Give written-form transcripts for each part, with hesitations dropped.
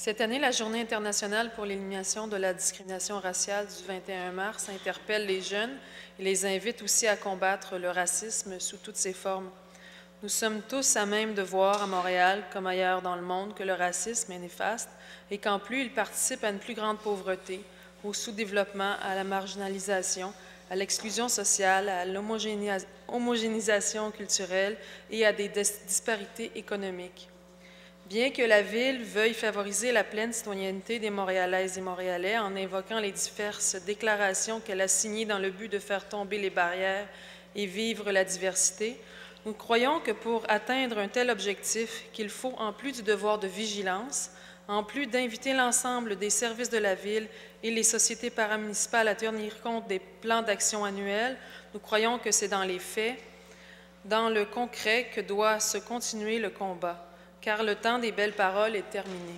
Cette année, la Journée internationale pour l'élimination de la discrimination raciale du 21 mars interpelle les jeunes et les invite aussi à combattre le racisme sous toutes ses formes. Nous sommes tous à même de voir à Montréal, comme ailleurs dans le monde, que le racisme est néfaste et qu'en plus, il participe à une plus grande pauvreté, au sous-développement, à la marginalisation, à l'exclusion sociale, à l'homogénéisation culturelle et à des disparités économiques. Bien que la Ville veuille favoriser la pleine citoyenneté des Montréalaises et Montréalais en invoquant les diverses déclarations qu'elle a signées dans le but de faire tomber les barrières et vivre la diversité, nous croyons que pour atteindre un tel objectif, qu'il faut, en plus du devoir de vigilance, en plus d'inviter l'ensemble des services de la Ville et les sociétés paramunicipales à tenir compte des plans d'action annuels, nous croyons que c'est dans les faits, dans le concret, que doit se continuer le combat, car le temps des belles paroles est terminé.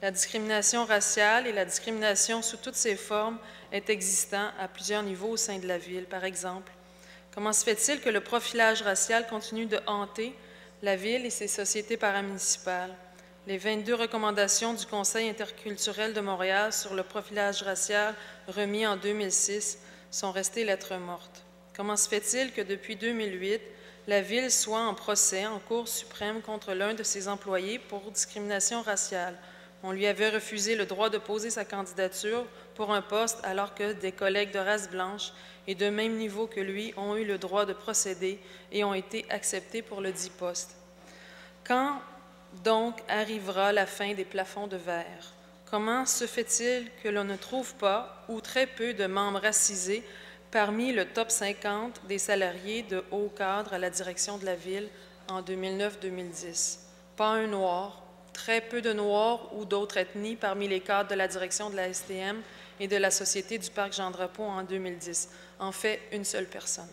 La discrimination raciale et la discrimination sous toutes ses formes est existant à plusieurs niveaux au sein de la Ville. Par exemple, comment se fait-il que le profilage racial continue de hanter la Ville et ses sociétés paramunicipales? Les 22 recommandations du Conseil interculturel de Montréal sur le profilage racial remis en 2006 sont restées lettres mortes. Comment se fait-il que depuis 2008, la Ville soit en procès en Cour suprême contre l'un de ses employés pour discrimination raciale? On lui avait refusé le droit de poser sa candidature pour un poste alors que des collègues de race blanche et de même niveau que lui ont eu le droit de procéder et ont été acceptés pour le dit poste. Quand donc arrivera la fin des plafonds de verre? Comment se fait-il que l'on ne trouve pas ou très peu de membres racisés parmi le top 50 des salariés de haut cadre à la direction de la Ville en 2009-2010? Pas un noir, très peu de noirs ou d'autres ethnies parmi les cadres de la direction de la STM et de la Société du Parc Jean-Drapeau en 2010. En fait, une seule personne.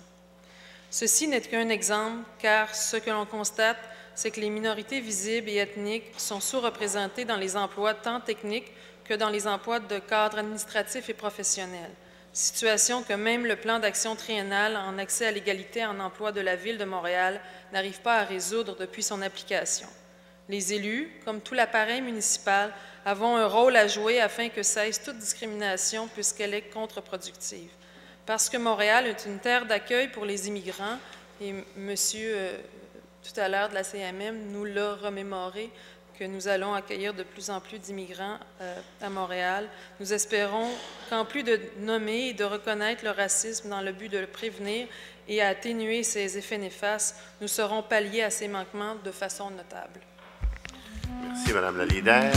Ceci n'est qu'un exemple, car ce que l'on constate, c'est que les minorités visibles et ethniques sont sous-représentées dans les emplois tant techniques que dans les emplois de cadres administratifs et professionnels. Situation que même le plan d'action triennal en accès à l'égalité en emploi de la Ville de Montréal n'arrive pas à résoudre depuis son application. Les élus, comme tout l'appareil municipal, avons un rôle à jouer afin que cesse toute discrimination puisqu'elle est contre-productive. Parce que Montréal est une terre d'accueil pour les immigrants, et monsieur, tout à l'heure de la CMM, nous l'a remémoré, que nous allons accueillir de plus en plus d'immigrants à Montréal. Nous espérons qu'en plus de nommer et de reconnaître le racisme dans le but de le prévenir et à atténuer ses effets néfastes, nous saurons pallier à ces manquements de façon notable. Merci, Madame la leader.